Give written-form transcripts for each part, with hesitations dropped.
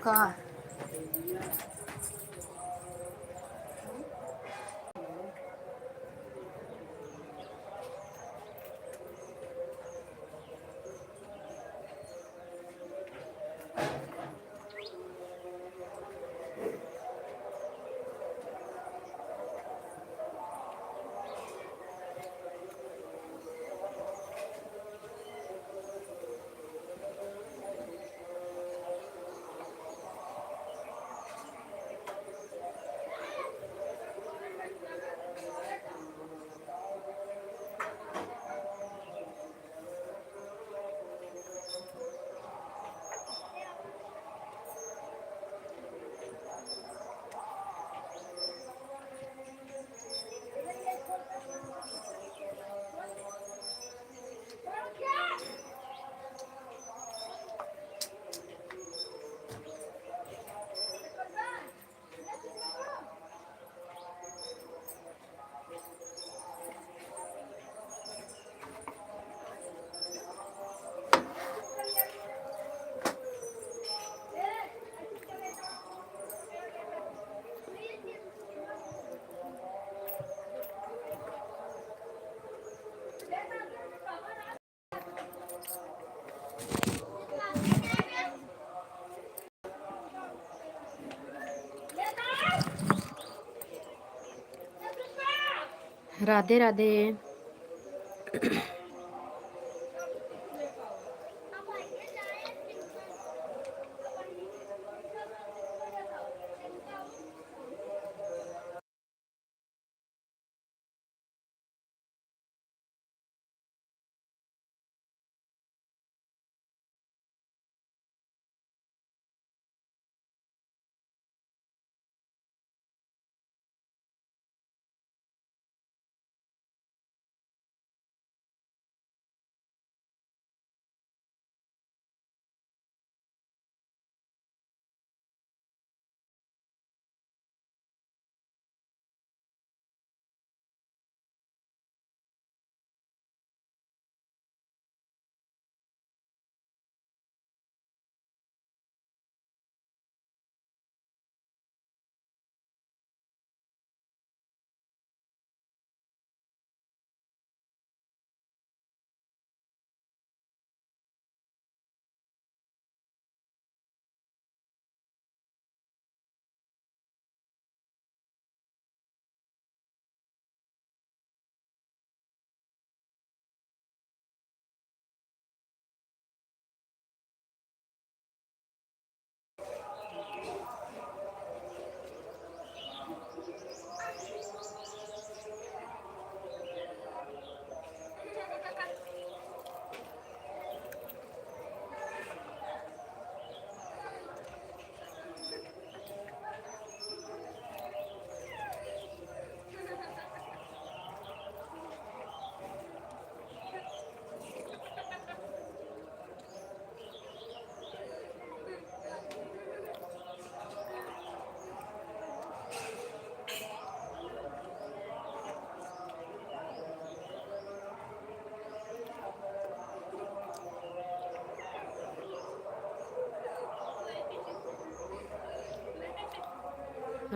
का राधे राधे।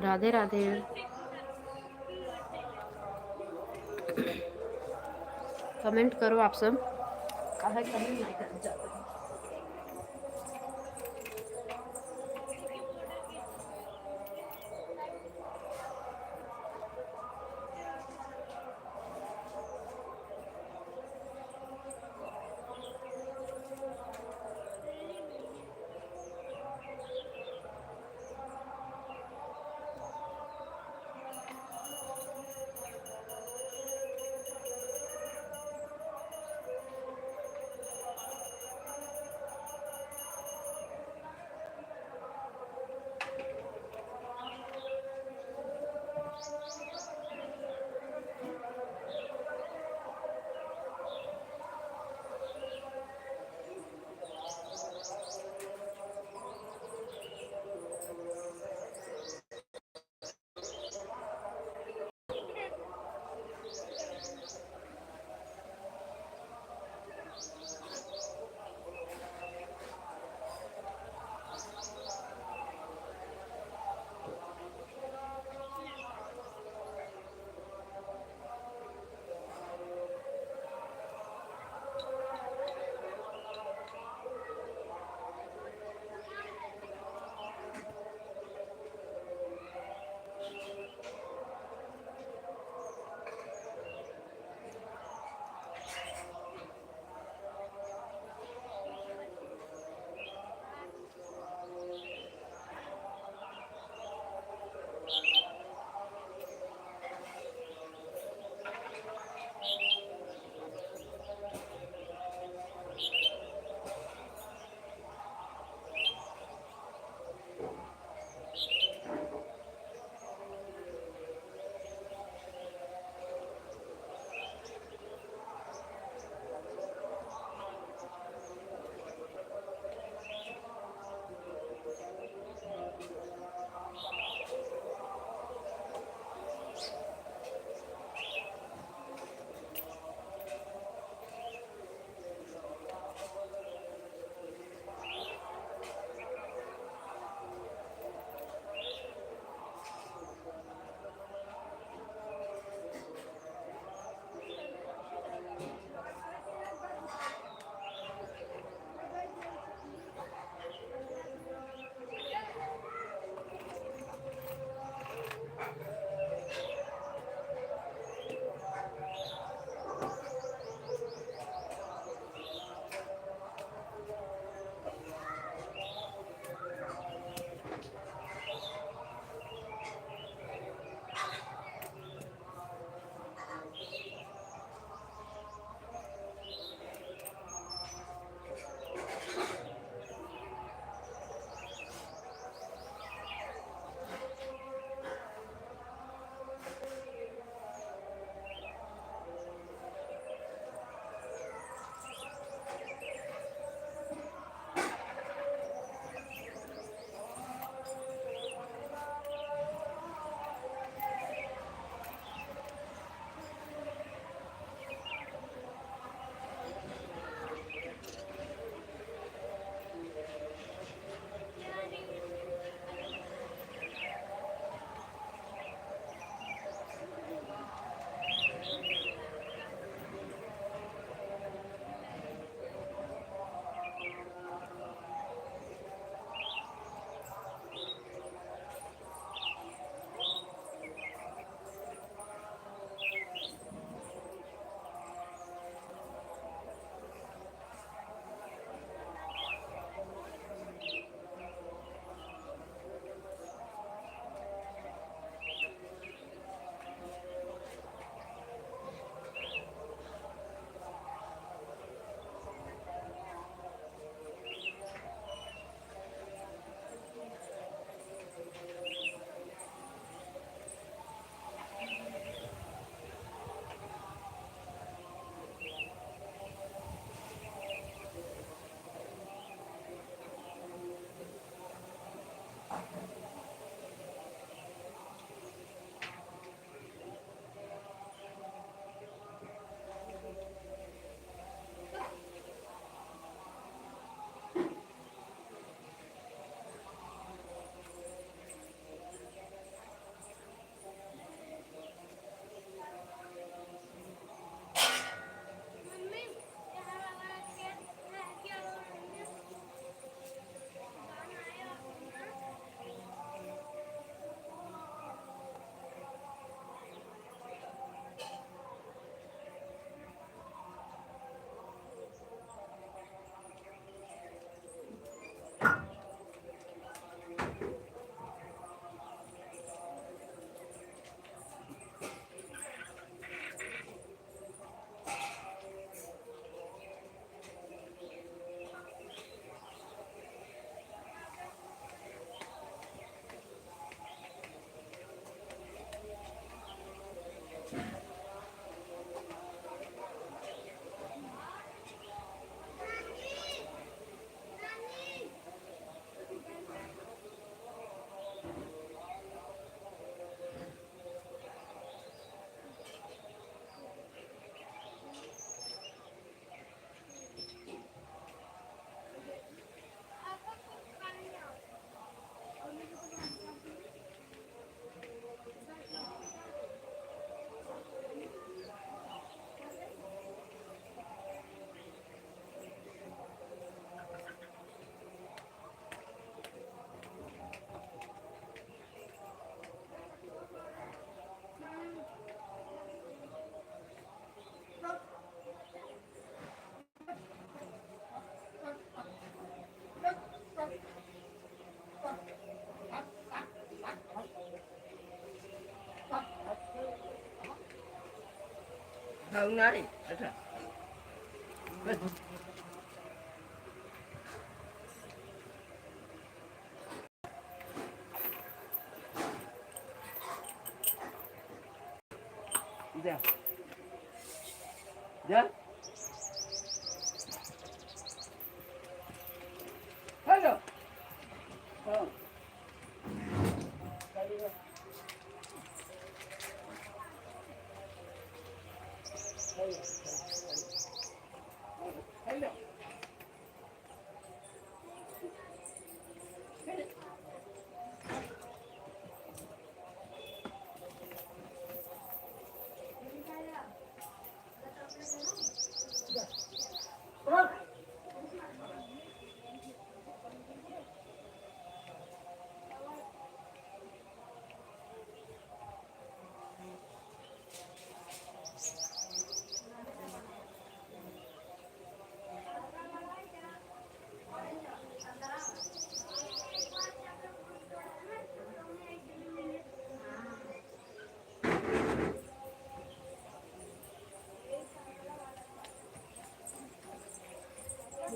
राधे राधे। कमेंट करो आप सब। कमेंट नहीं करना चाहते।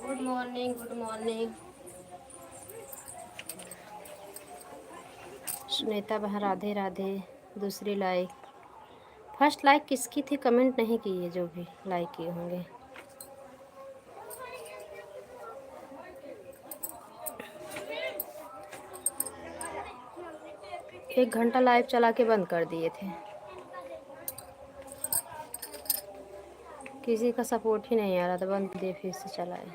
Good morning, good morning. Sunita बहन राधे राधे। दूसरी लाइक, फर्स्ट लाइक किसकी थी? कमेंट नहीं किए जो भी लाइक किए होंगे। एक घंटा लाइव चला के बंद कर दिए थे, किसी का सपोर्ट ही नहीं आ रहा था, बंद दिए फिर से चलाए।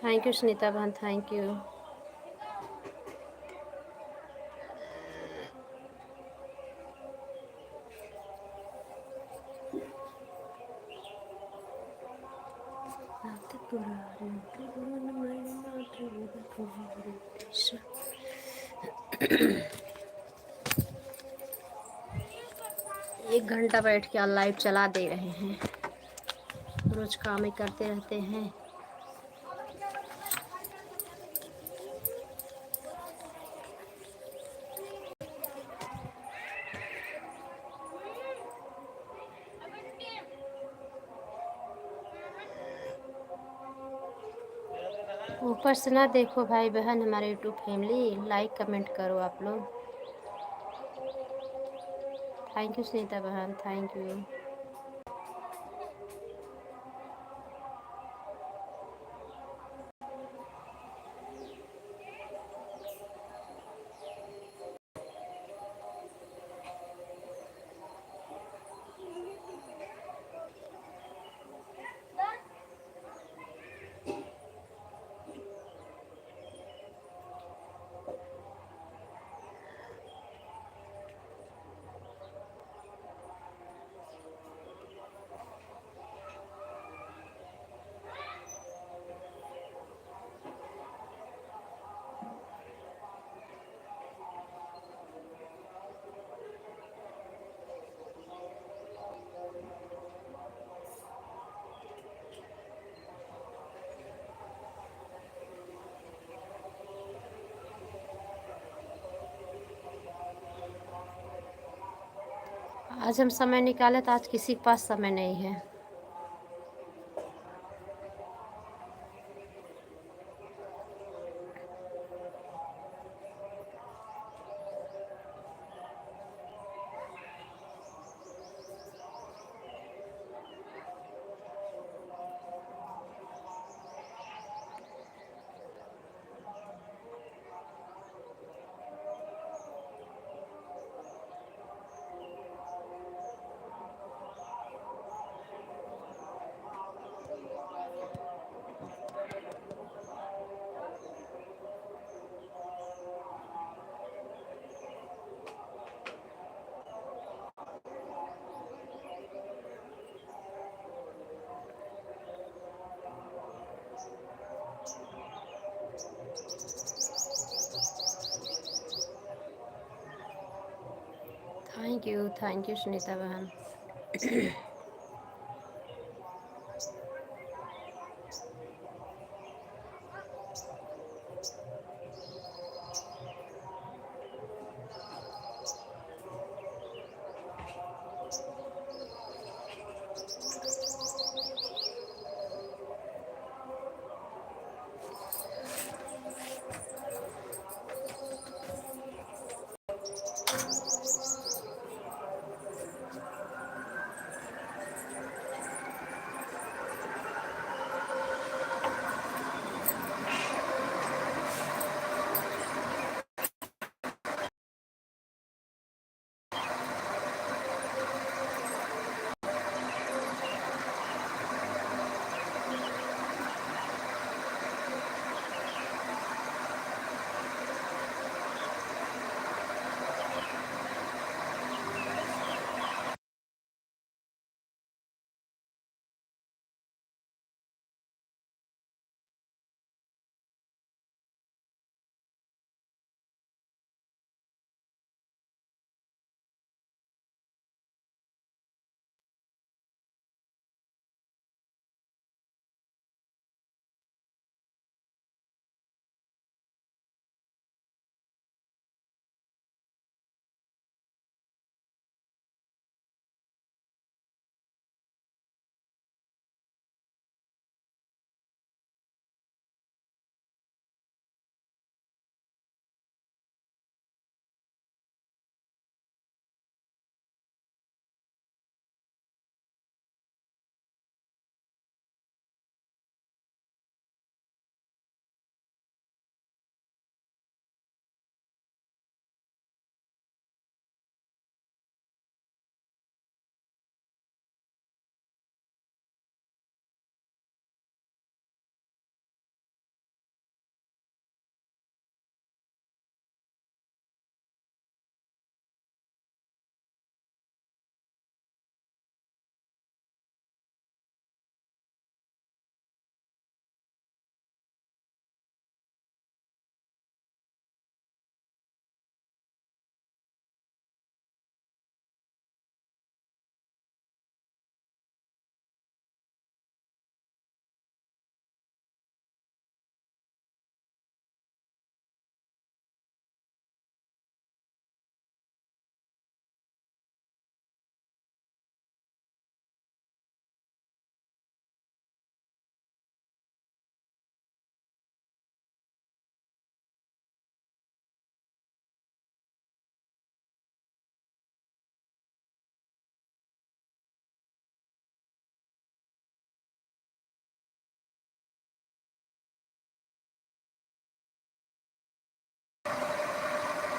थैंक यू सुनीता बहन, थैंक यू। एक घंटा बैठ के लाइव चला दे रहे हैं, रोज काम ही करते रहते हैं। ऊपर से ना देखो भाई बहन, हमारे यूट्यूब फैमिली, लाइक कमेंट करो आप लोग। थैंक यू सुनीता बहन, थैंक यू। आज हम समय निकाले तो आज किसी के पास समय नहीं है। थैंक यू सुनीता बहन।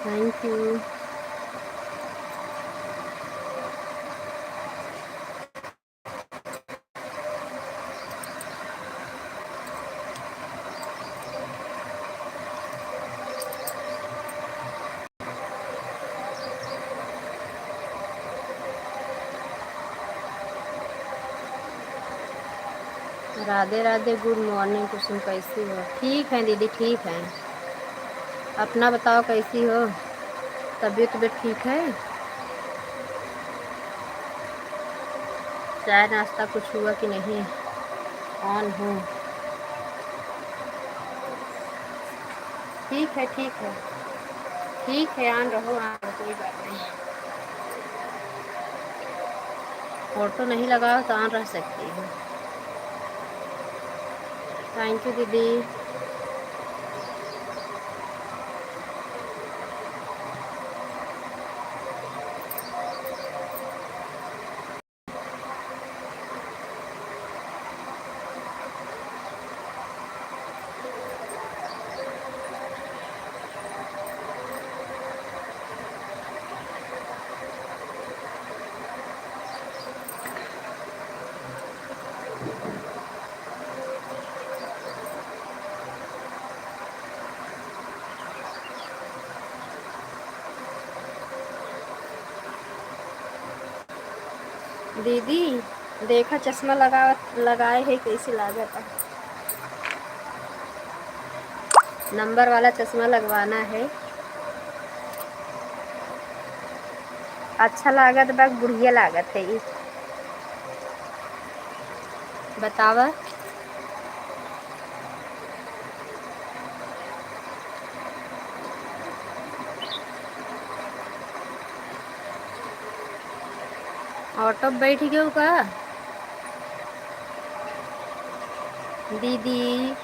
Thank you. Radhe Radhe, good morning Kusum, कैसी हो? ठीक है दीदी, ठीक है। अपना बताओ कैसी हो? तबीयत ठीक है? चाय नाश्ता कुछ हुआ कि नहीं? ऑन हूँ। ठीक है ठीक है ठीक है, ऑन रहो ऑन रहो, कोई बात नहीं। फोटो नहीं लगाओ तो ऑन रह सकती है। थैंक यू दीदी। दीदी देखा चश्मा लगाए है, कैसी लागत है? नंबर वाला चश्मा लगवाना है। अच्छा लागत बा बुढ़िया लागत है ई बतावा। ऑटो पे बैठ गयो का दीदी?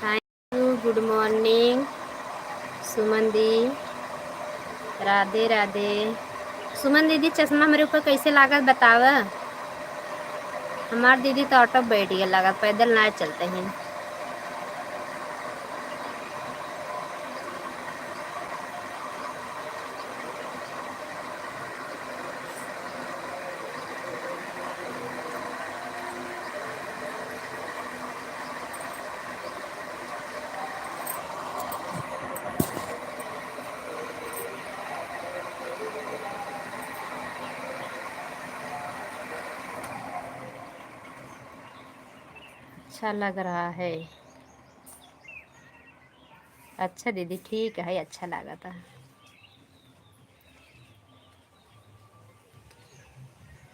थैंक यू, गुड मॉर्निंग सुमन दी, राधे राधे। सुमन दीदी चश्मा मेरे ऊपर कैसे लागत बतावा। हमार दीदी तो ऑटो पे बैठ गया लागत, पैदल ना चलते हैं। अच्छा लग रहा है। अच्छा दीदी ठीक है, अच्छा लगा था।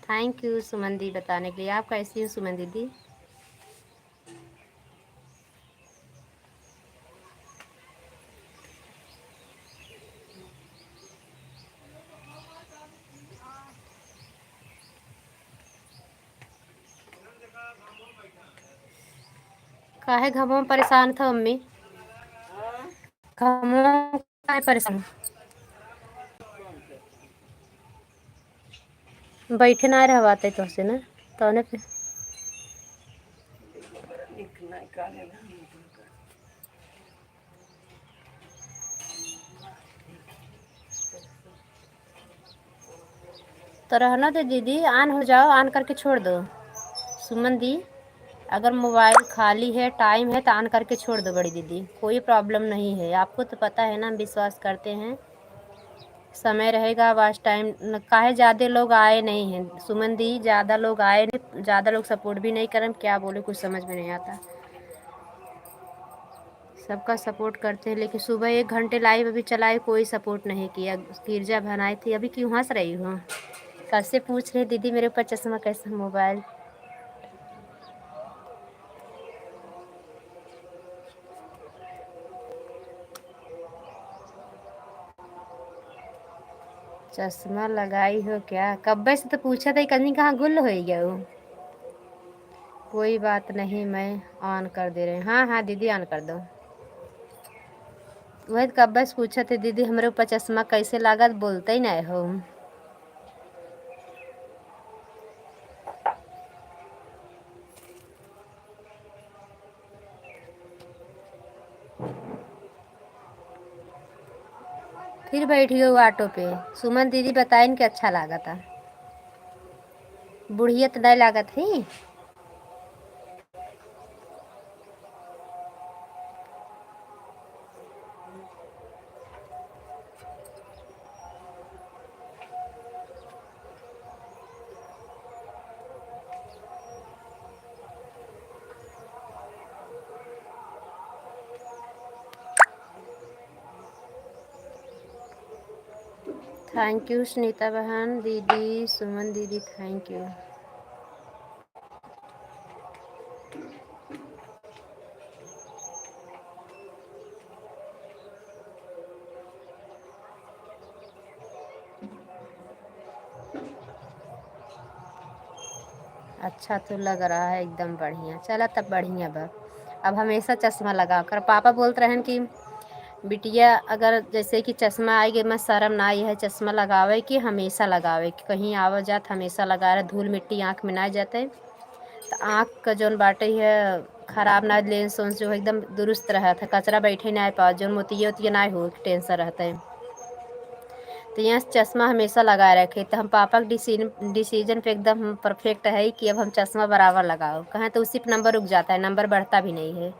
थैंक यू सुमन दी बताने के लिए। आप कैसी हो सुमन दीदी? काहे घमों में परेशान था मम्मी? घमों काहे परेशान? बैठे ना रहवाते तो से ना तौने पे तो रहना दे दीदी, ऑन हो जाओ, ऑन करके छोड़ दो। सुमन दी अगर मोबाइल खाली है, टाइम है तो ऑन करके छोड़ दो बड़ी दीदी, कोई प्रॉब्लम नहीं है। आपको तो पता है ना, हम विश्वास करते हैं। समय रहेगा वास्ट टाइम काहे ज़्यादा लोग आए नहीं हैं सुमन दी, ज़्यादा लोग आए नहीं, ज़्यादा लोग सपोर्ट भी नहीं करें। क्या बोले कुछ समझ में नहीं आता। सबका सपोर्ट करते हैं, लेकिन सुबह 1 घंटे लाइव अभी चलाए, कोई सपोर्ट नहीं किया। गिरजा बनाई थी, अभी क्यों हंस रही हो? कल से पूछ रहे दीदी मेरे ऊपर चश्मा कैसा मोबाइल। चश्मा लगाई हो क्या? कब्बे से तो पूछा था, कहीं कहाँ गुल हो गया हो। कोई बात नहीं, मैं ऑन कर दे रहे। हाँ हाँ दीदी ऑन कर दो। वही कब्बे से पूछा थे दीदी हमारे ऊपर चश्मा कैसे लागत, बोलते ही नहीं हो। फिर बैठ गए ऑटो पे। सुमन दीदी बताइन कि अच्छा लगा था। बुढ़िया तो नहीं लागत है। थैंक यू सुनीता बहन, दीदी सुमन दीदी थैंक यू। अच्छा तो लग रहा है एकदम बढ़िया। चला तब बढ़िया बा। अब हमेशा चश्मा लगा कर पापा बोलते रहन कि बिटिया अगर जैसे कि चश्मा आएगी मैं शर्म ना आई है चश्मा लगावे कि हमेशा लगावे कि कहीं आवा जात हमेशा लगा रहे, धूल मिट्टी आँख में ना जाते। तो आँख का जौन बाटे है खराब ना, लेंस वेंस जो है एकदम दुरुस्त रहता है, कचरा बैठे ना पाओ, जौन मोतिया उतिया ना हो टेंशन रहता है। तो यहाँ चश्मा हमेशा लगाए रखे। तो हम पापा के डिसीजन पे एकदम परफेक्ट है कि अब हम चश्मा बराबर लगाओ, कहें तो उसी पे नंबर रुक जाता है, नंबर बढ़ता भी नहीं है।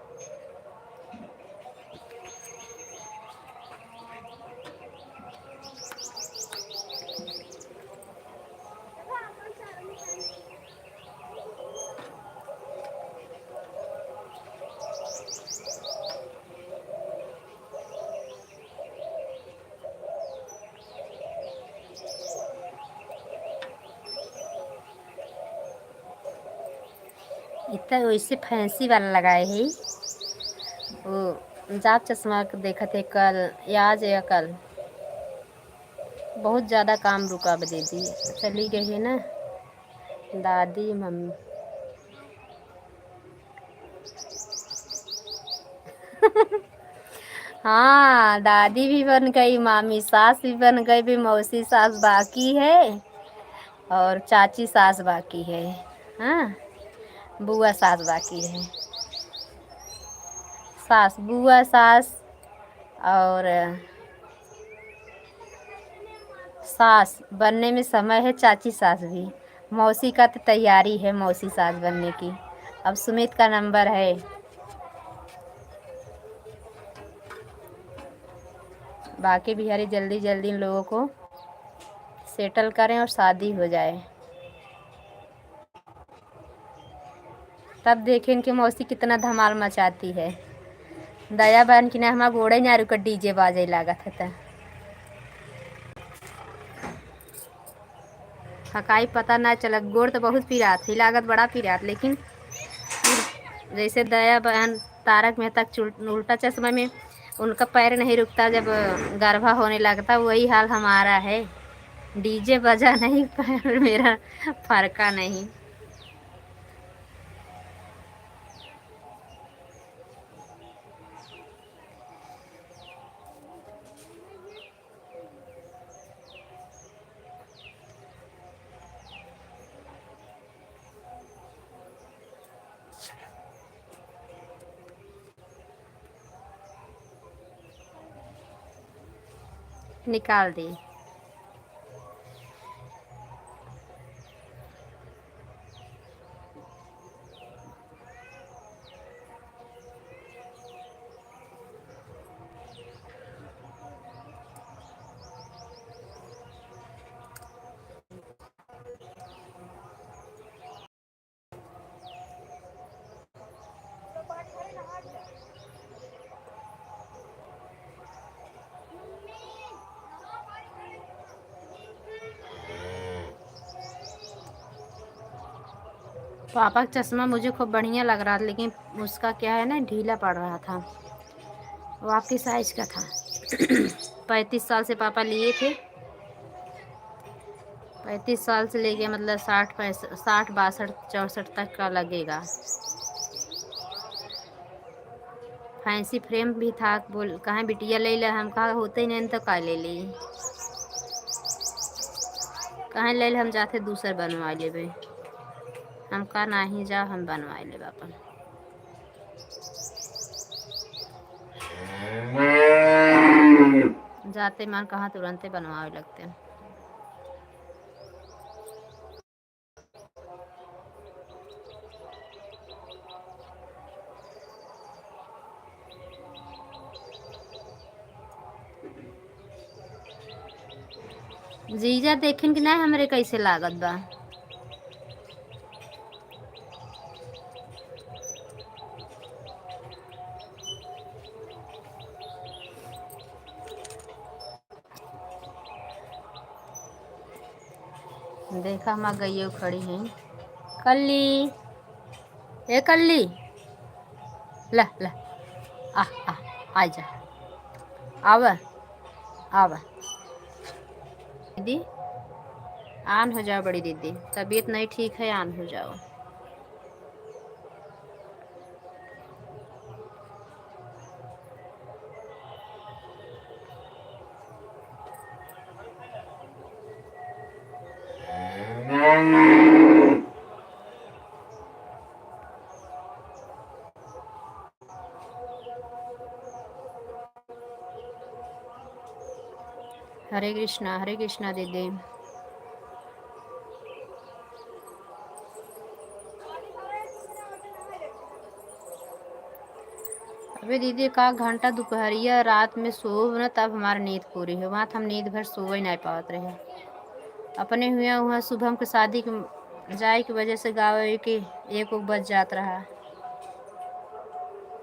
तो वैसे फैंसी वाला लगाए है वो जाप चश्मा देखा थे कल आज या कल। बहुत ज़्यादा काम रुका दीदी, चली गई है ना दादी मम्मी। हाँ दादी भी बन गई, मामी सास भी बन गई, भी मौसी सास बाकी है और चाची सास बाकी है। हाँ बुआ सास बाकी है, सास बुआ सास और सास बनने में समय है, चाची सास भी। मौसी का तो तैयारी है मौसी सास बनने की, अब सुमित का नंबर है। बाकी बिहारी जल्दी जल्दी इन लोगों को सेटल करें और शादी हो जाए, तब देखें कि मौसी कितना धमाल मचाती है। दया बहन की ना हमारा गोड़े ना रुका डीजे बाजे लागत है, थकाई पता ना चला। गोड़ तो बहुत पिरात ही लागत, बड़ा पिरात, लेकिन जैसे दया बहन तारक मेहता उल्टा चश्मा में उनका पैर नहीं रुकता जब गर्भा होने लगता, वही हाल हमारा है। डीजे बजा नहीं पैर मेरा फरका नहीं। निकाल दी। पापा का चश्मा मुझे खूब बढ़िया लग रहा था, लेकिन उसका क्या है ना ढीला पड़ रहा था, वो आपकी साइज का था। 35 साल से पापा लिए थे, 35 साल से लेके मतलब 60 62 तक का लगेगा। फैंसी फ्रेम भी था, बोल कहाँ बिटिया ले ले, हम कहा होते ही नहीं तो का ले ली, कहाँ ले ले, हम जाते दूसर बनवा लेबे, हम कहा नहीं जा हम बनवा ले अपन। जाते मान कहाँ तुरंते बनवावे लगते हैं। जीजा देखें कि नहीं हमरे कैसे लागत बा। देखा हम गई खड़ी हैं कल्ली, ए कल्ली ला ला आ जा, आव आव दीदी, आन हो जाओ बड़ी दीदी, तबीयत नहीं ठीक है, आन हो जाओ। हरे कृष्णा दीदी। अबे दीदी का घंटा दोपहरिया रात में सोओ ना तब हमारी नींद पूरी हो, वहाँ हम नींद भर सो ही नहीं पाते रहे। अपने हुआ वहाँ शुभम के शादी के जाए की वजह से गाँव के 1 बज जात रहा,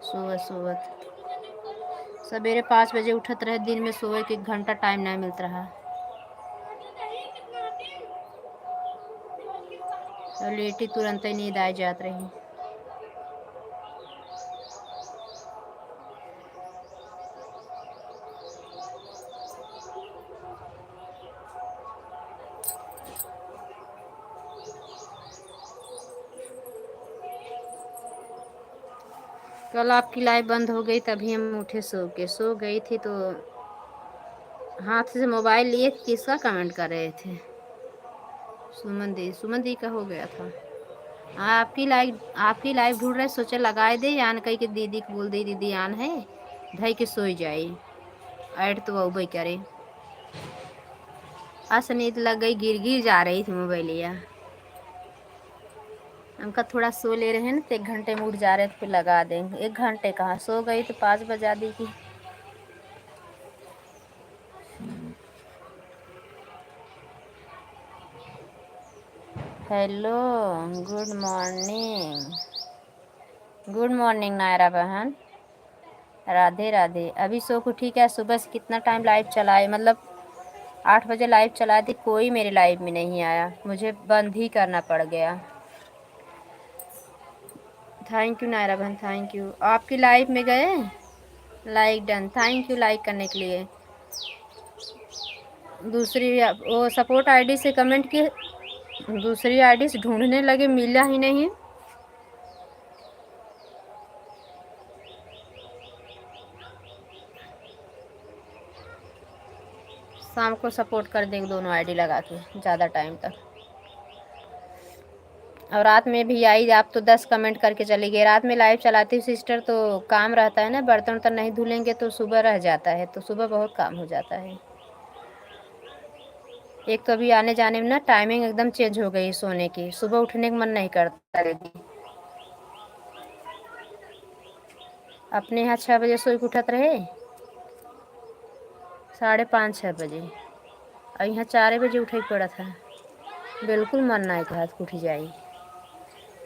सोवत सवेरे 5 बजे उठत रहे, दिन में सोए के 1 घंटा टाइम नहीं मिलता रहा, और लेटी तुरंत ही नींद आ जात रही। कल आपकी लाइव बंद हो गई तभी हम उठे सो के। सो गई थी तो हाथ से मोबाइल लिए किसका कमेंट कर रहे थे? सुमन दी का हो गया था। हाँ, आपकी लाइव ढूंढ रहे, सोचे लगाए दे यान कही के दीदी को बोल दे दीदी आन है धई के सोई जाई। ऐड तो वो करे नींद लग गई, गिर गिर जा रही थी मोबाइलिया। हमका थोड़ा सो ले रहे हैं ना तो 1 घंटे में उठ जा रहे थे, फिर लगा देंगे। 1 घंटे कहाँ, सो गई तो 5 बजा दी थी। Hello, good morning. Good morning Naira बहन, राधे राधे। अभी सो को ठीक है। सुबह से कितना टाइम लाइव चलाए, मतलब 8 बजे लाइव चलाए थी, कोई मेरे लाइव में नहीं आया, मुझे बंद ही करना पड़ गया। थैंक यू नायरा बहन, थैंक यू। आपकी लाइव में गए, like done, thank you like करने के लिए। दूसरी वो सपोर्ट आईडी से कमेंट किए, दूसरी आईडी से ढूंढने लगे, मिला ही नहीं। शाम को सपोर्ट कर देंगे दोनों आईडी लगा के ज़्यादा टाइम तक। और रात में भी आई, आप तो 10 कमेंट करके चली गई। रात में लाइव चलाती हूँ सिस्टर तो काम रहता है ना, बर्तन वर्तन नहीं धुलेंगे तो सुबह रह जाता है, तो सुबह बहुत काम हो जाता है। एक तो अभी आने जाने में ना टाइमिंग एकदम चेंज हो गई सोने की, सुबह उठने का मन नहीं करता दीदी। अपने यहाँ 6 बजे सोई के उठत रहे, 5:30 6 बजे, और यहाँ 4 बजे उठे पड़ा था। बिल्कुल मन नहीं कहा उठ जाई।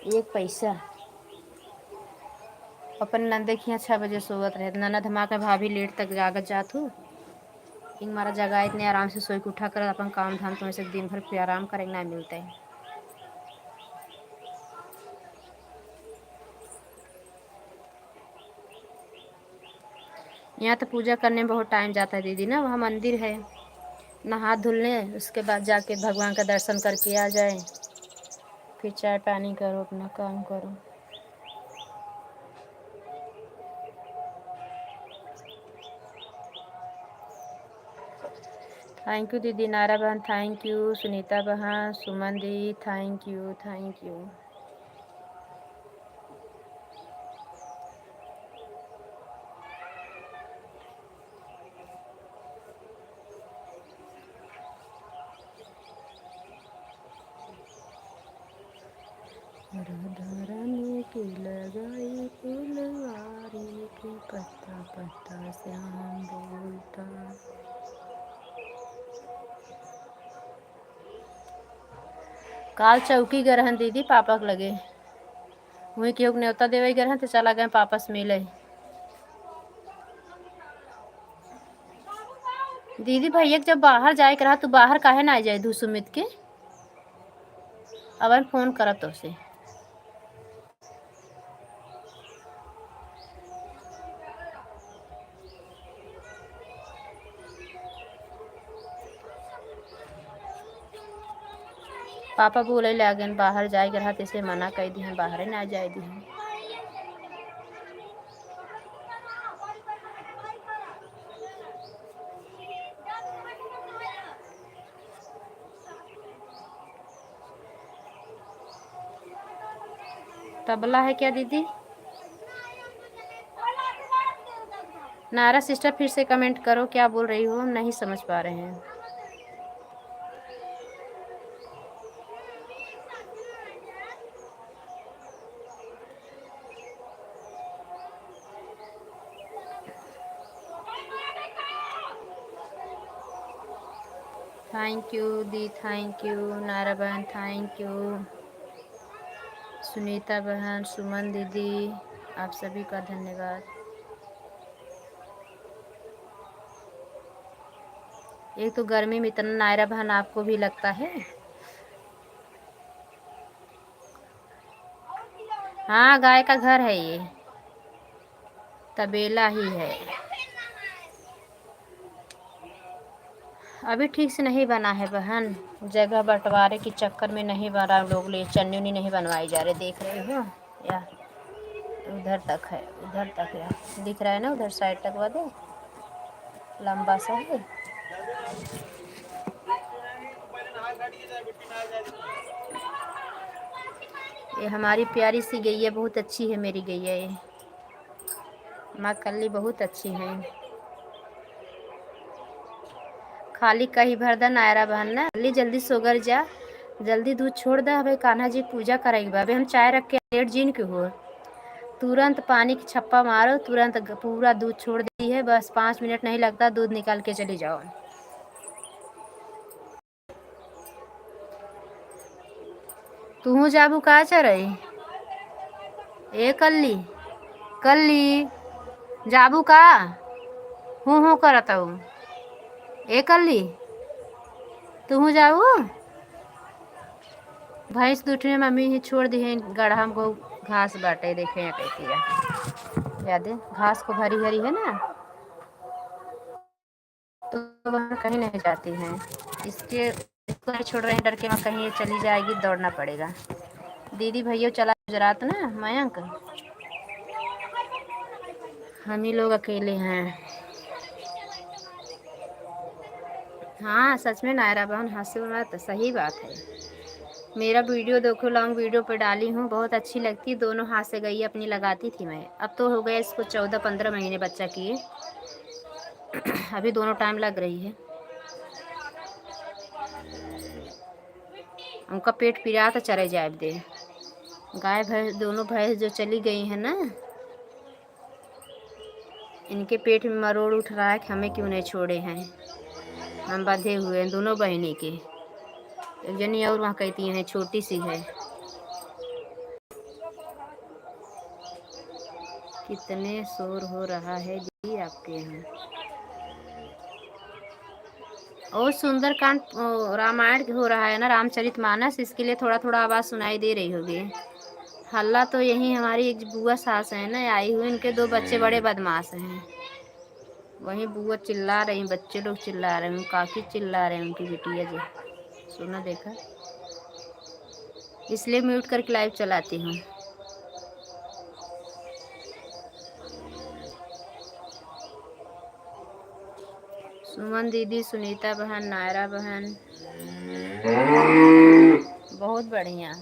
एक पैसा अपन नंदे के यहाँ 6 बजे सोवत रहे, ननद हमारे भाभी लेट तक जागत जात हूँ। इन मारा जगह इतने आराम से सोई के उठा कर अपन काम धाम तो ऐसे दिन भर फिर आराम करेंगे ना मिलता है। यहाँ तो पूजा करने में बहुत टाइम जाता है दीदी ना, वहाँ मंदिर है, नहा धुलने उसके बाद जाके भगवान का दर्शन करके आ जाए, फिर चाय पानी करो, अपना काम करो। थैंक यू दीदी, नारा बहन थैंक यू, सुनीता बहन, Suman di thank you, thank you. Radharani की लगाई फुलवारी की, पत्ता पत्ता श्याम बोलता। काल चौकी गए रहन दीदी पापा के लगे, वही केहू के न्योता देवे गए रहन तो चला गए पापा से मिले। दीदी भैया जब बाहर जाए के रहा तो बाहर काहे ना आ जाए धू सुमित के, अब फोन करब तो से। पापा बोले लगे बाहर जाए के रहा तो इसे मना कर दी, बाहर ना जाए दी। तबला है क्या दीदी? नारा सिस्टर फिर से कमेंट करो, क्या बोल रही हो, हम नहीं समझ पा रहे हैं। Thank you the, thank you नारा बहन, थैंक यू सुनीता बहन, सुमन दीदी, आप सभी का धन्यवाद। एक तो गर्मी में इतना, नायरा बहन आपको भी लगता है? हाँ गाय का घर है ये, तबेला ही है। अभी ठीक से नहीं बना है बहन, जगह बंटवारे के चक्कर में नहीं बना, लोग ले चन्नी उन्नी नहीं बनवाई जा रहे, देख रहे हो या उधर तक है, उधर तक है, दिख रहा है ना, उधर साइड तक वाले लंबा सा है। ये हमारी प्यारी सी गैया बहुत अच्छी है, मेरी गैया ये माँ कल्ली बहुत अच्छी है। खाली कही भरदा नायरा बहन ना जल्दी जल्दी सोगर जा, जल्दी दूध छोड़ दे। अबे कान्हा जी पूजा करेगी अबे हम चाय रख के लेट जीन के हो, तुरंत पानी की छप्पा मारो, तुरंत पूरा दूध छोड़ दी है। बस 5 मिनट नहीं लगता, दूध निकाल के चली जाओ। तू जाबू कहा चा रही ए कल्ली, कल्ली जाबू का हूँ करत हूँ ए कल्ली, तू जाऊ भैंस दूठने मम्मी ही छोड़ दी है गढ़ा को घास बाटे, देखे यहाँ कहती है याद है घास को भरी भरी है ना, तो वहाँ कहीं नहीं जाती हैं। इसके इसको नहीं छोड़ रहे हैं, डर के वहाँ कहीं ये चली जाएगी, दौड़ना पड़ेगा। दीदी भैया चला गुजरात ना मयंक, हम ही लोग अकेले हैं। हाँ सच में नायरा बहन हंसो मत, सही बात है। मेरा वीडियो देखो, लॉन्ग वीडियो पे डाली हूँ, बहुत अच्छी लगती। दोनों हाथ से गई अपनी लगाती थी मैं, अब तो हो गया इसको 14-15 महीने बच्चा किए। अभी दोनों टाइम लग रही है। उनका पेट पिरा तो चले जाए दे। गाय भैंस दोनों भैंस जो चली गई है ना, इनके पेट में मरोड़ उठ रहा है कि हमें क्यों नहीं छोड़े हैं। हम बंधे हुए हैं दोनों बहनी के। एक जनी और वहाँ कहती हैं छोटी सी है। कितने शोर हो रहा है जी आपके यहाँ। और सुंदरकांड रामायण हो रहा है ना, रामचरितमानस, इसके लिए थोड़ा थोड़ा आवाज़ सुनाई दे रही होगी। हल्ला तो यही हमारी एक बुआ सास है ना आई हुई, इनके 2 बच्चे बड़े बदमाश हैं। वहीं बुआ चिल्ला रही, बच्चे लोग चिल्ला रहे हैं, काकी चिल्ला रहे हैं, उनकी बिटिया जी सुना देखा, इसलिए म्यूट करके लाइव चलाती हूँ। सुमन दीदी, सुनीता बहन, नायरा बहन, बहुत बढ़िया।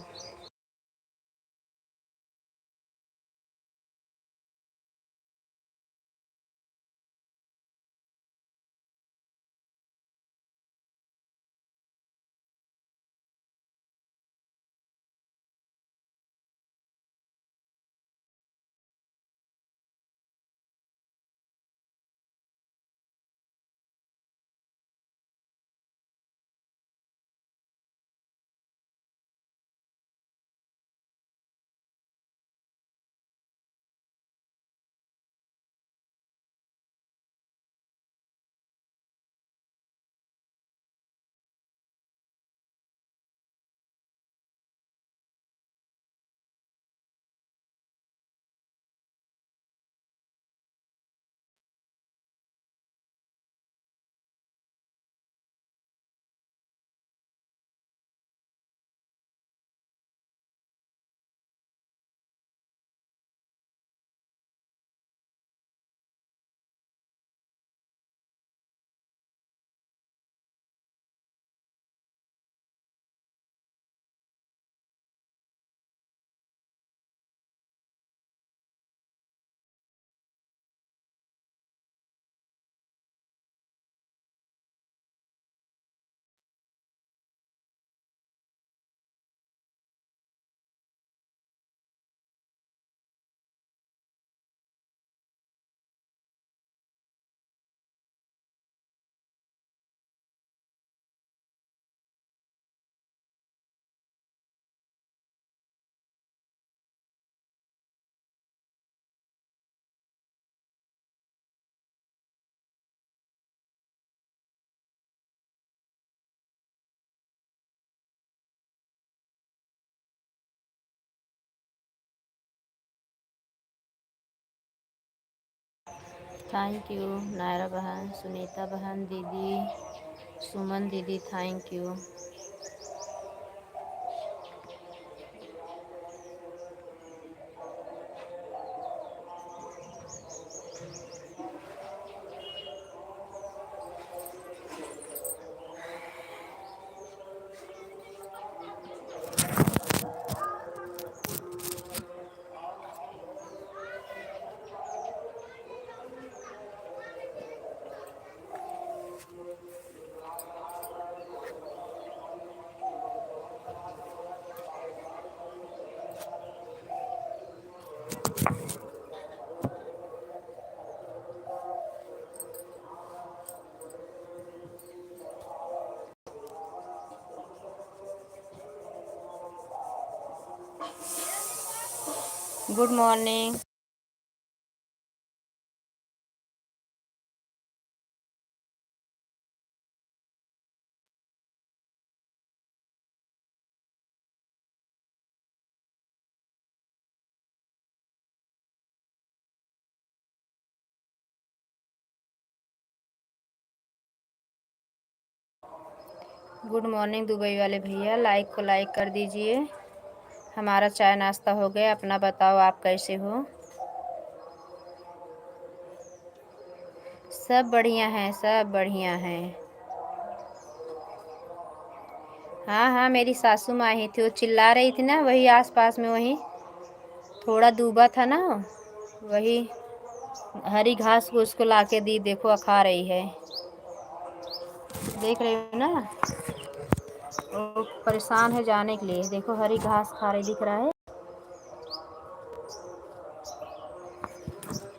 थैंक यू नायरा बहन, सुनीता बहन, दीदी सुमन दीदी, thank you. Good morning. Good morning Dubai वाले भैया, लाइक को लाइक कर दीजिए। हमारा चाय नाश्ता हो गया, अपना बताओ आप कैसे हो। सब बढ़िया हैं, सब बढ़िया हैं। हाँ हाँ, मेरी सासू माँ ही थी, वो चिल्ला रही थी ना, वही आसपास में, वही थोड़ा दूबा था ना, वही हरी घास को उसको लाके दी, देखो खा रही है, देख रही हो ना, वो परेशान है जाने के लिए, देखो हरी घास खा रही, दिख रहा है।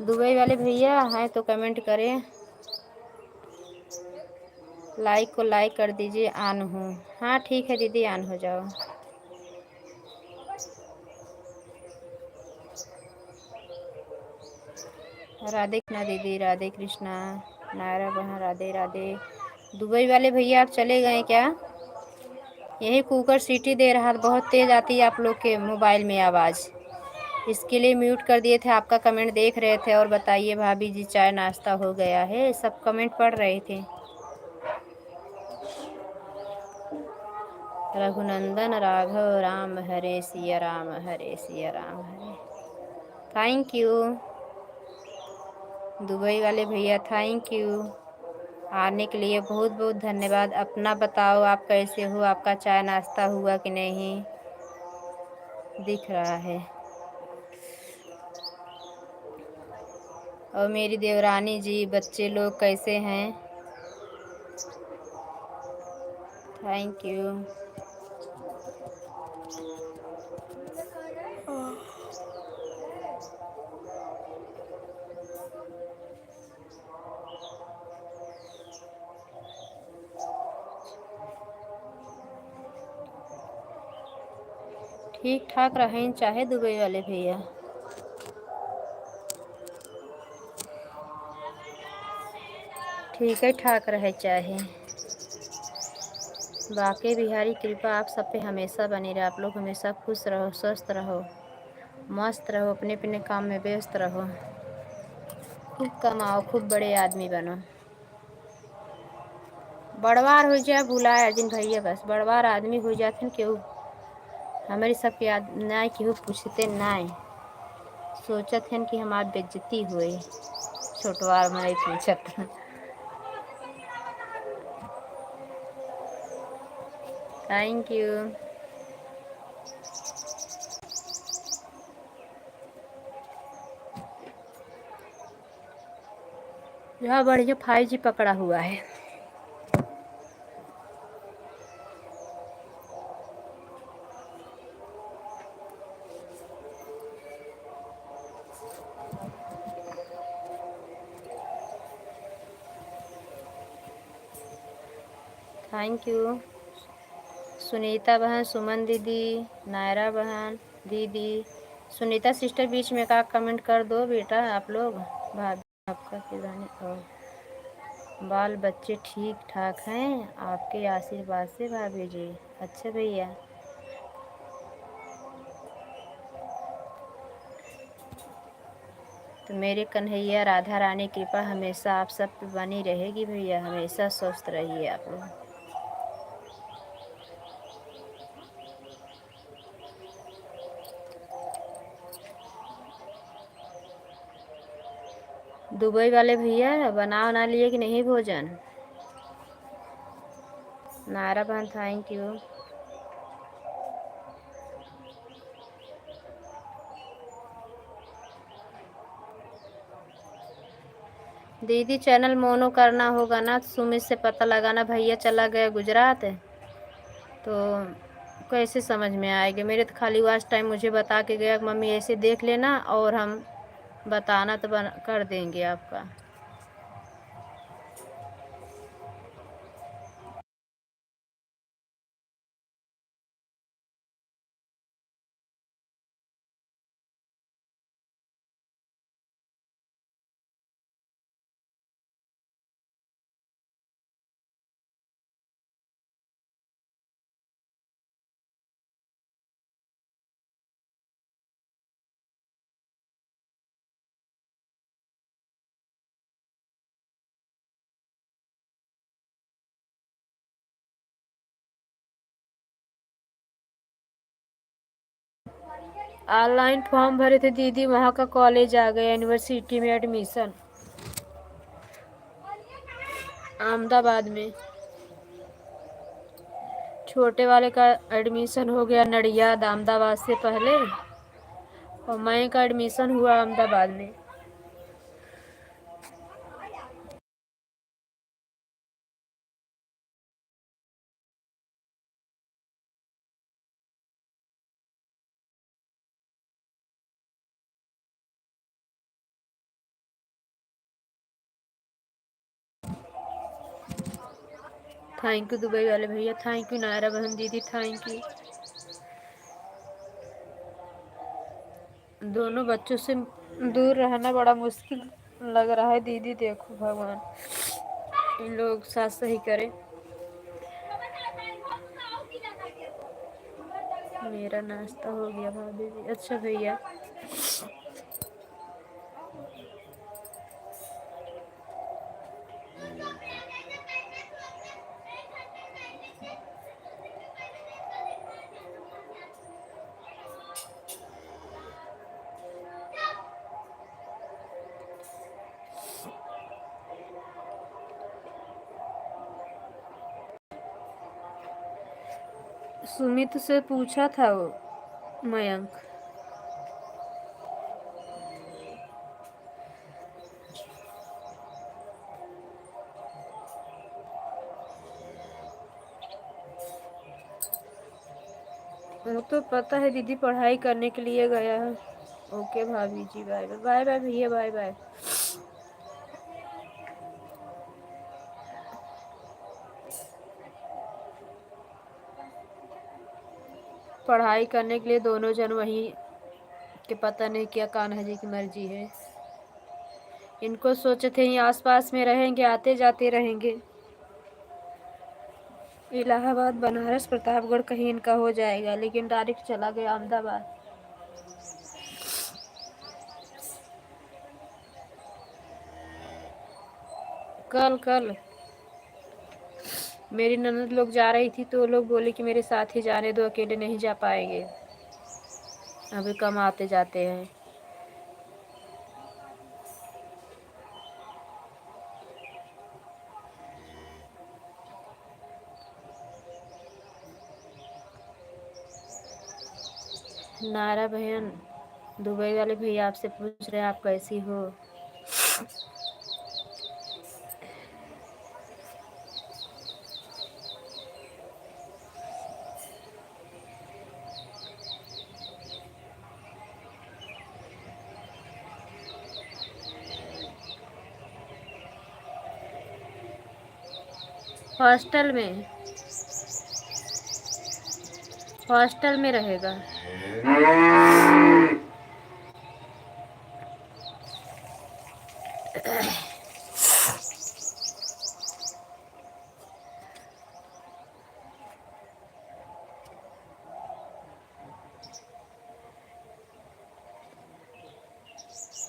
दुबई वाले भैया हैं तो कमेंट करें, लाइक को लाइक कर दीजिए। ऑन हूँ। हाँ ठीक है दीदी, ऑन हो जाओ। राधे कृष्णा दीदी, राधे कृष्णा। नायरा बहन, राधे राधे। दुबई वाले भैया आप चले गए क्या? यही कुकर सीटी दे रहा, बहुत तेज़ आती है आप लोग के मोबाइल में आवाज़, इसके लिए म्यूट कर दिए थे। आपका कमेंट देख रहे थे। और बताइए भाभी जी, चाय नाश्ता हो गया है? सब कमेंट पढ़ रहे थे। रघुनंदन राघव राम हरे सिया राम, हरे सिया राम हरे। थैंक यू दुबई वाले भैया, थैंक यू आने के लिए, बहुत बहुत धन्यवाद। अपना बताओ आप कैसे हो, आपका चाय नाश्ता हुआ कि नहीं? दिख रहा है। और मेरी देवरानी जी, बच्चे लोग कैसे हैं? Thank you. ठीक ठाक रहें चाहे दुबई वाले भैया। ठीक है, ठाक रहे चाहे। बाकी बिहारी कृपा आप सब पे हमेशा बनी रहे। आप लोग हमेशा खुश रहो, स्वस्थ रहो, मस्त रहो, अपने अपने काम में व्यस्त रहो, खूब कमाओ, खूब बड़े आदमी बनो। बड़वार हो जाए भुलाए अर्जुन भैया, बस बड़वार आदमी हो जाते हैं केहू हमारी सब याद ना, केहू पूछते ना, सोचत हैं कि हमार बेइज्जती हुए, छोटवार में पूछत। Thank you. यहाँ बढ़िया 5G पकड़ा हुआ है। थैंक यू सुनीता बहन, सुमन दीदी, नायरा बहन, दीदी, सुनीता सिस्टर, बीच में का कमेंट कर दो बेटा आप लोग। भाभी आपका किराने और बाल बच्चे ठीक ठाक हैं आपके आशीर्वाद से भाभी जी। अच्छा भैया, तो मेरे कन्हैया राधा रानी कृपा हमेशा आप सब पे बनी रहेगी भैया, हमेशा स्वस्थ रहिए आप लोग। दुबई वाले भैया बना लिए कि नहीं भोजन? नायरा बहन, थैंक यू। दीदी चैनल मोनो करना होगा ना, सुमित से पता लगाना। भैया चला गया गुजरात, तो कैसे समझ में आएगी? मेरे तो खाली वॉच टाइम मुझे बता के गया, मम्मी ऐसे देख लेना और हम बताना तो कर देंगे आपका। ऑनलाइन फॉर्म भरे थे दीदी, वहाँ का कॉलेज आ गया, यूनिवर्सिटी में एडमिशन, अहमदाबाद में। छोटे वाले का एडमिशन हो गया नडियाद, अहमदाबाद से पहले, और मैं का एडमिशन हुआ अहमदाबाद में। थैंक यू दुबई वाले भैया, थैंक यू नायरा बहन दीदी, थैंक यू। दोनों बच्चों से दूर रहना बड़ा मुश्किल लग रहा है दीदी, देखो भगवान इन लोग साथ सही करे। मेरा नाश्ता हो गया भाभी जी। अच्छा भैया, सुमित से पूछा था वो मयंक, वो तो पता है दीदी, पढ़ाई करने के लिए गया है। ओके भाभी जी, बाय बाय, बाय बाय भैया, बाय बाय। पढ़ाई करने के लिए दोनों जन वहीं के, पता नहीं क्या कान्हा जी की मर्जी है। इनको सोचे थे यहीं आसपास में रहेंगे, आते जाते रहेंगे, इलाहाबाद बनारस प्रतापगढ़ कहीं इनका हो जाएगा, लेकिन डायरेक्ट चला गया अहमदाबाद। कल कल मेरी ननद लोग जा रही थी तो वो लोग बोले कि मेरे साथ ही जाने दो, अकेले नहीं जा पाएंगे, अभी कम आते जाते हैं। नारा बहन, दुबई वाले भैया आपसे पूछ रहे हैं आप कैसी हो। हॉस्टल में, हॉस्टल में रहेगा।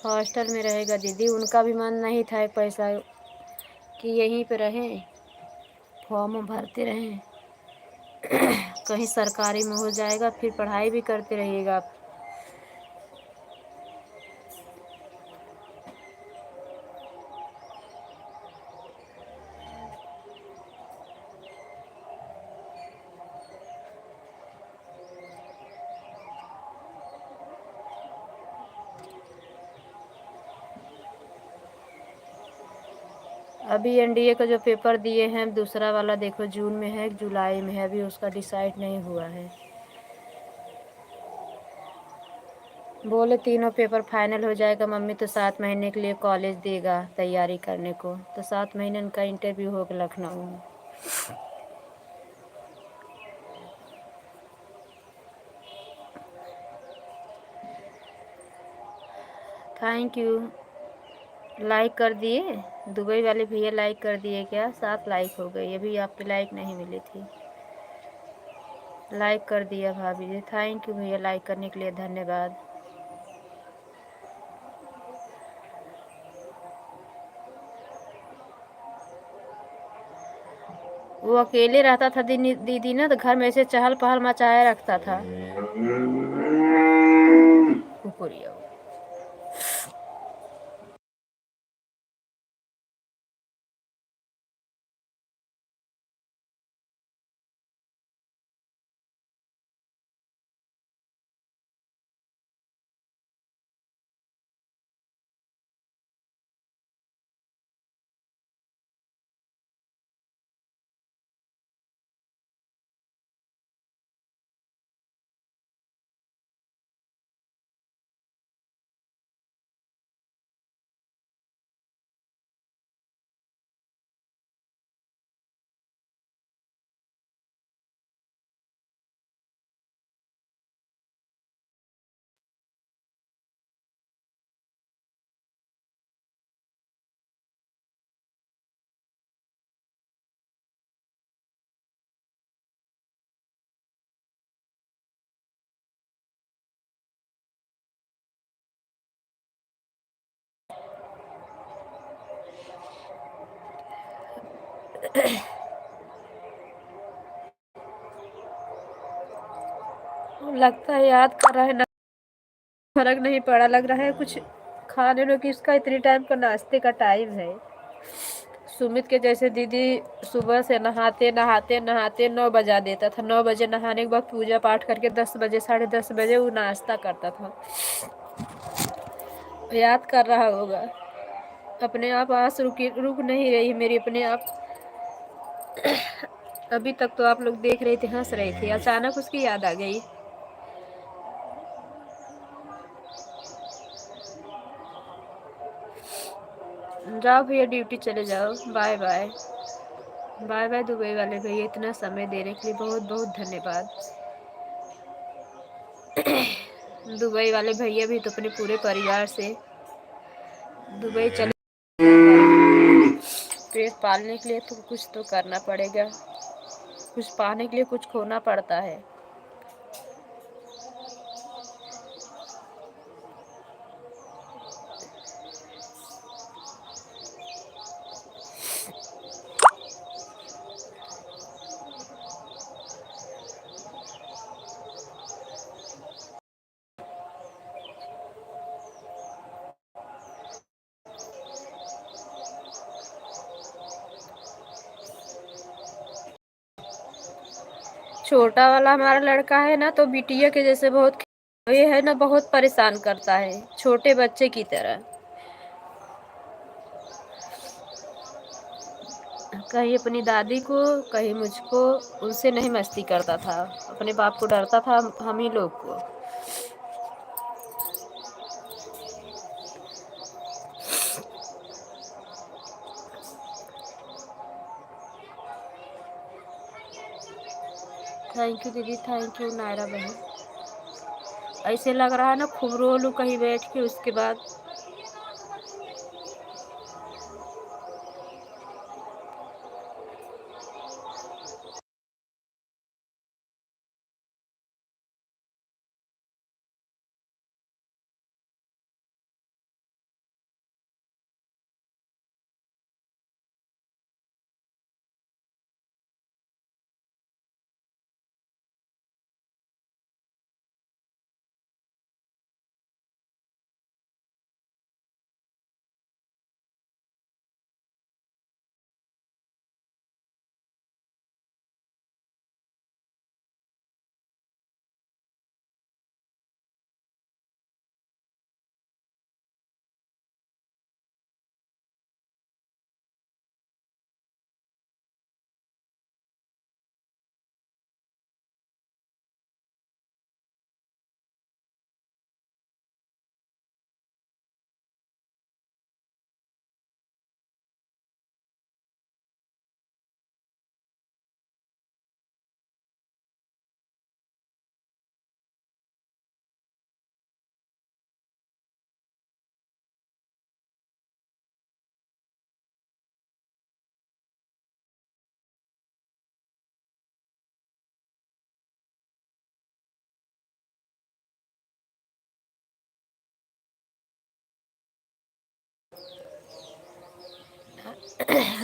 हॉस्टल में रहेगा दीदी, उनका भी मन नहीं था पैसा कि यहीं पे रहें, फॉर्म भरते रहें, कहीं सरकारी में हो जाएगा, फिर पढ़ाई भी करते रहिएगा आप। अभी एनडीए का जो पेपर दिए हैं, दूसरा वाला देखो जून में है जुलाई में है, अभी उसका डिसाइड नहीं हुआ है। बोले तीनों पेपर फाइनल हो जाएगा मम्मी तो 7 महीने के लिए कॉलेज देगा तैयारी करने को, तो 7 महीने उनका इंटरव्यू होगा लखनऊ में। Thank you. लाइक कर दिए दुबई वाले भैया, लाइक कर दिए क्या? 7 लाइक हो गई, अभी आपकी लाइक नहीं मिली थी। लाइक कर दिया भाभी जी, थैंक यू भैया, लाइक करने के लिए धन्यवाद। वो अकेले रहता था दीदी ना, तो घर में ऐसे चहल पहल मचाए रखता था। खोरियो। लगता है याद कर रहा है ना, फर्क नहीं पड़ा, लग रहा है कुछ खाने लो कि इसका इतनी टाइम का नाश्ते का टाइम है। सुमित के जैसे दीदी सुबह से नहाते नहाते नहाते 9 बजा देता था। 9 बजे नहाने के बाद पूजा पाठ करके 10 बजे 10:30 बजे वो नाश्ता करता था। याद कर रहा होगा। अपने आप आंस रुक नहीं रही मेरी अपने आप। अभी तक तो आप लोग देख रहे थे, हंस रहे थे, अचानक उसकी याद आ गई। जाओ भैया, ड्यूटी चले जाओ। Bye bye. Bye bye Dubai वाले भैया, इतना समय देने के लिए बहुत बहुत धन्यवाद। दुबई वाले भैया भी तो अपने पूरे परिवार से दुबई चले, पेट पालने के लिए तो कुछ तो करना पड़ेगा, कुछ पाने के लिए कुछ खोना पड़ता है। छोटा वाला हमारा लड़का है ना, तो बिटिया के जैसे बहुत, ये है ना, बहुत परेशान करता है, छोटे बच्चे की तरह। कहीं अपनी दादी को, कहीं मुझको, उनसे नहीं मस्ती करता था। अपने बाप को डरता था, हम ही लोग को। थैंक यू दीदी, थैंक यू नायरा बहन। ऐसे लग रहा है ना खूब रो लूं कहीं बैठ के, उसके बाद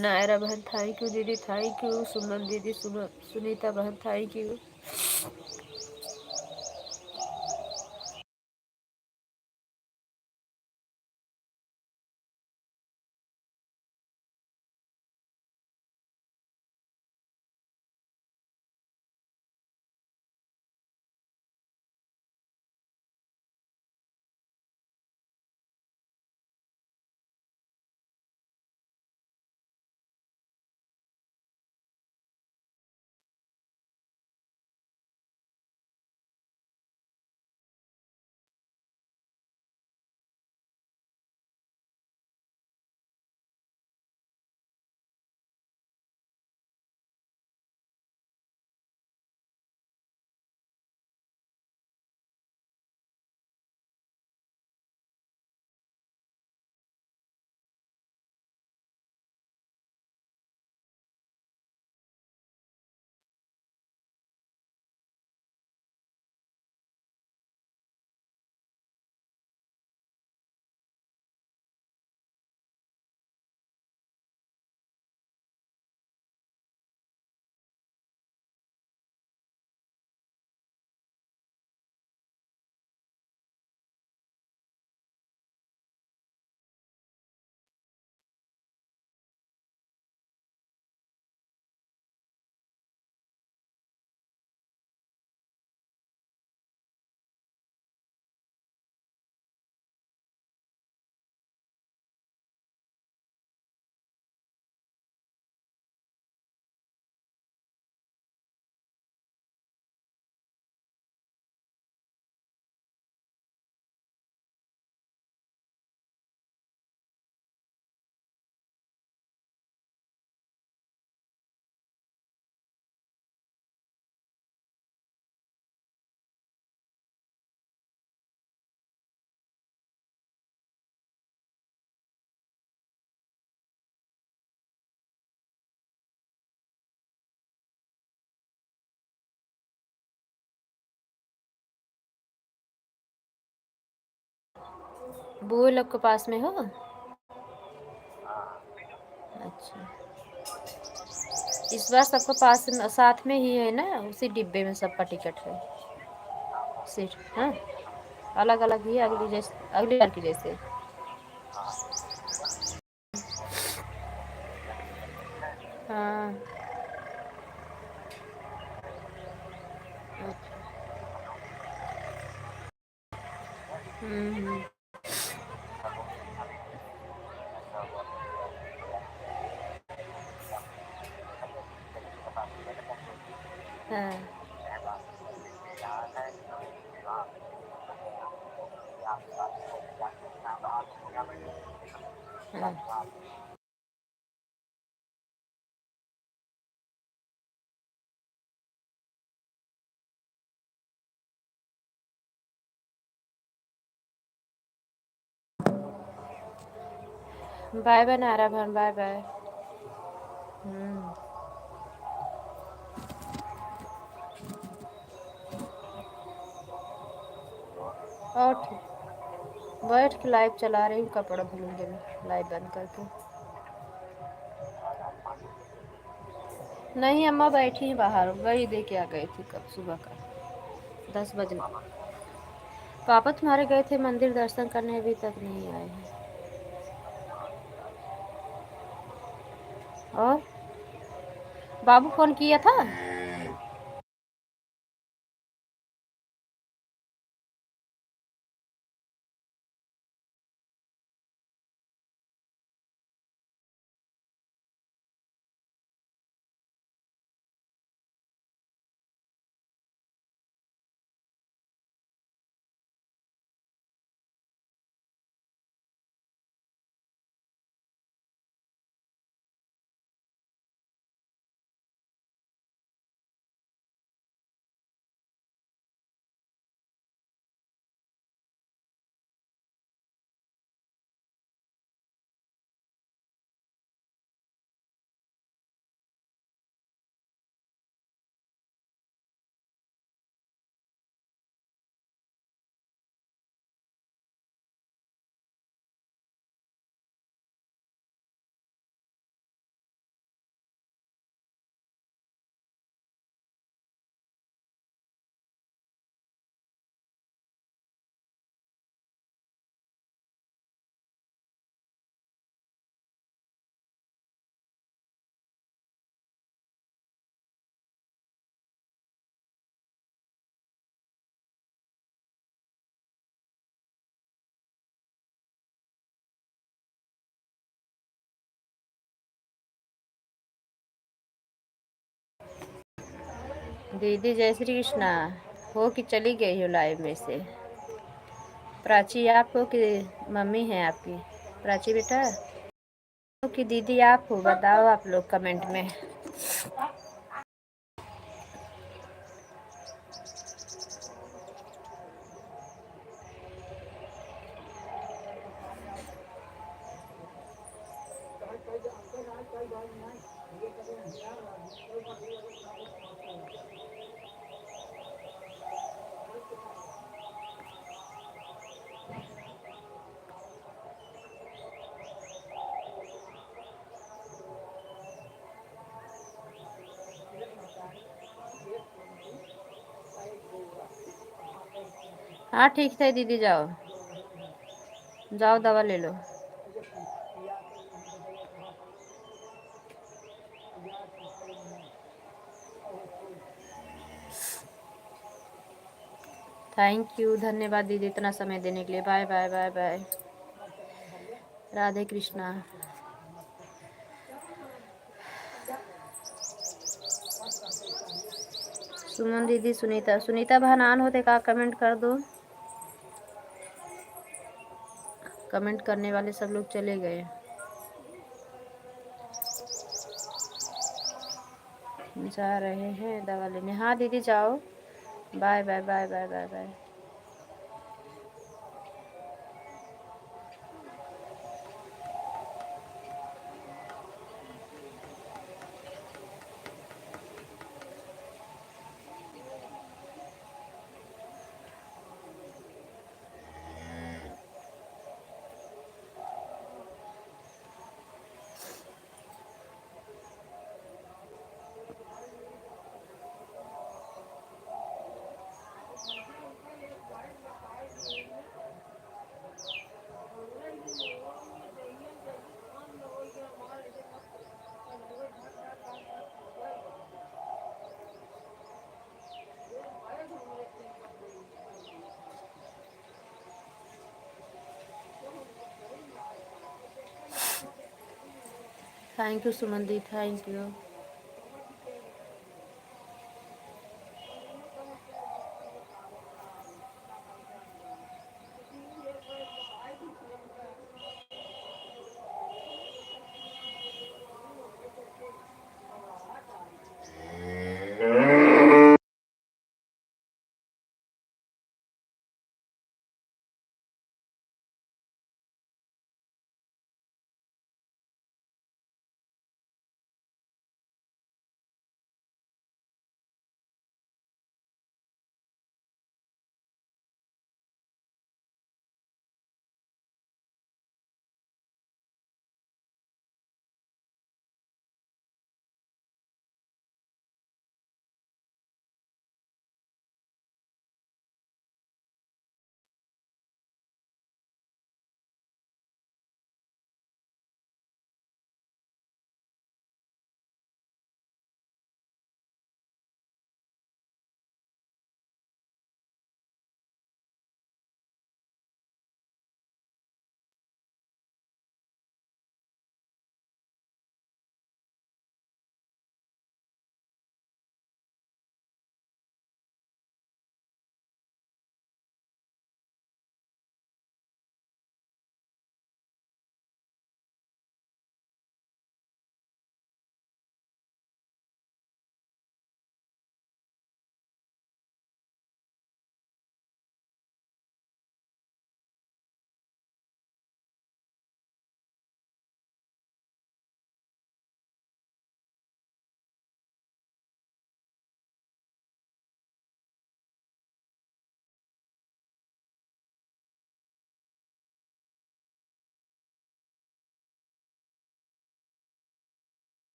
नायरा बहन थैंक यू दीदी, थैंक यू सुमन दीदी, सुनीता बहन थैंक यू। बुआ लोग के पास में हो? अच्छा, इस बार सबके पास साथ में ही है ना, उसी डिब्बे में सबका टिकट है सीट। हाँ, अलग अलग ही अगली बार की जैसे। हाँ। अच्छा। हम्म। हाँ। हाँ। बाय बाय नारा भान, बाय बाय। हम्म। और ठीक। बैठ के लाइव चला रही हूँ, कपड़ा धुलूंगी मैं लाइव बंद करके। नहीं, अम्मा बैठी हैं बाहर, वही दे के आ गई थी कब सुबह का 10 बजे। पापा तुम्हारे गए थे मंदिर दर्शन करने, अभी तक नहीं आए हैं। और बाबू फोन किया था? दीदी जय श्री कृष्णा। हो कि चली गई हो लाइव में से? प्राची आप हो कि मम्मी है आपकी? प्राची बेटा हो कि दीदी आप हो? बताओ आप लोग कमेंट में। हाँ ठीक है दीदी, जाओ जाओ दवा ले लो। थैंक यू, धन्यवाद दीदी इतना समय देने के लिए। Bye bye bye bye. Radhe Krishna. Suman दीदी, सुनीता, सुनीता बहन आन होते का कमेंट कर दो। कमेंट करने वाले सब लोग चले गए, जा रहे हैं दवा लेने। हाँ दीदी जाओ, bye bye bye bye bye bye. Thank you Suman di, thank you.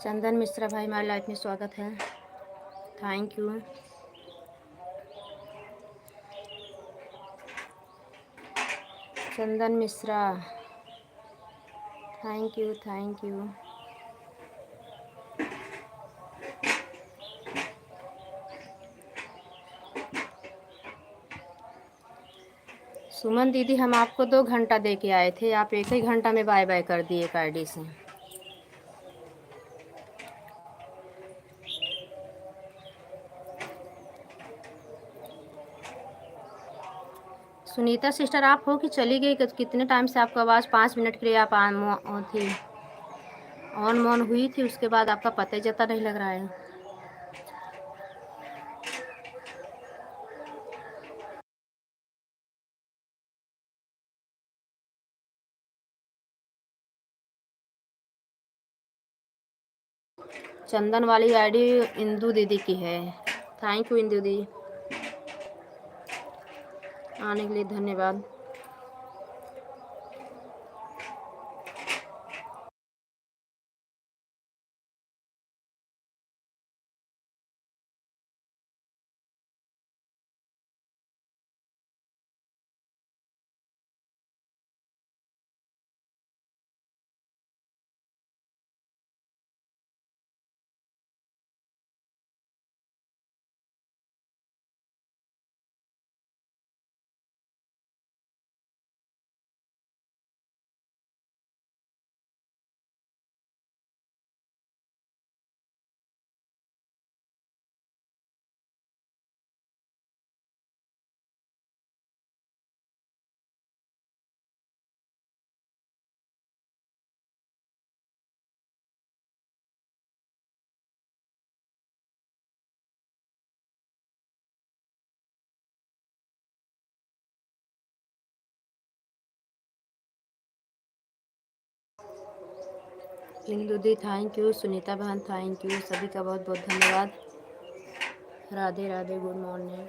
Chandan Mishra भाई हमारी लाइफ में स्वागत है, thank you. Chandan Mishra thank you thank you. Suman दीदी हम आपको 2 घंटा दे के आए थे, आप 1 ही घंटा में बाय बाय कर दिए एक आईडी से। सुनीता सिस्टर आप हो कि चली गई? कितने टाइम से आपका आवाज़ 5 मिनट के लिए आप थी ऑन मॉन हुई थी, उसके बाद आपका पता ही जता नहीं लग रहा है। चंदन वाली आईडी इंदू दीदी की है, थैंक यू इंदू दीदी, आने के लिए धन्यवाद। इंदू दी थैंक यू, सुनीता बहन थैंक यू, सभी का बहुत बहुत धन्यवाद। Radhe Radhe, good morning.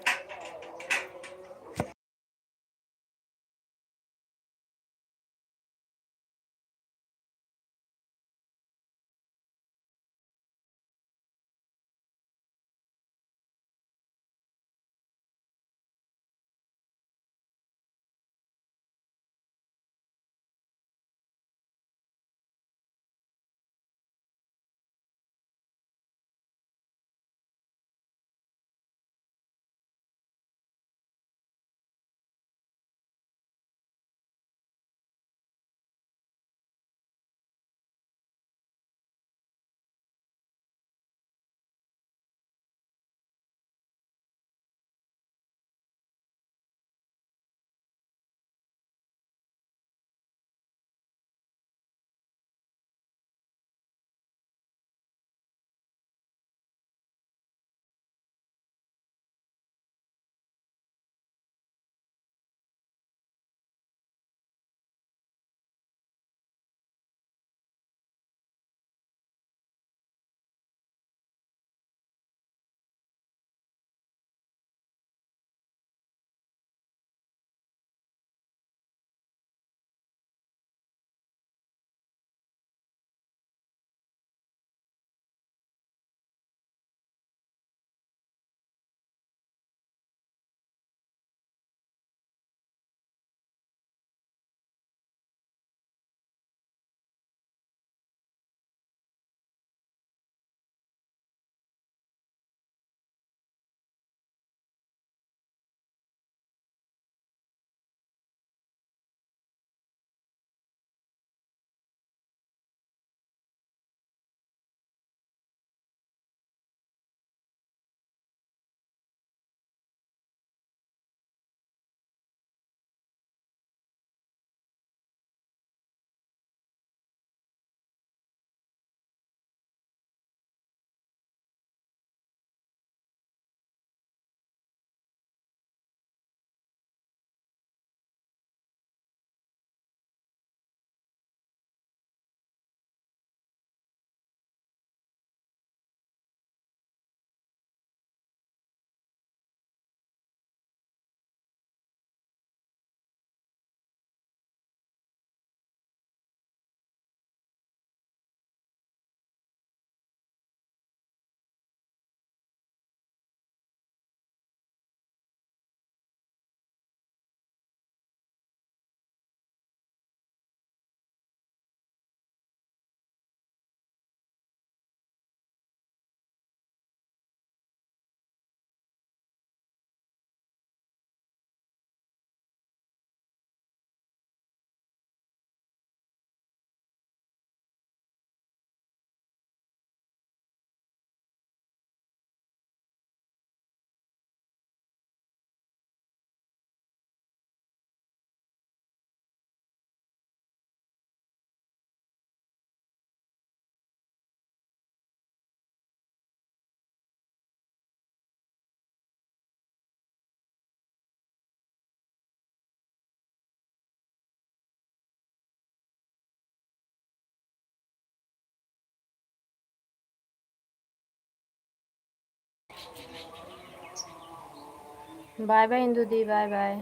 Bye bye Indu di, bye bye.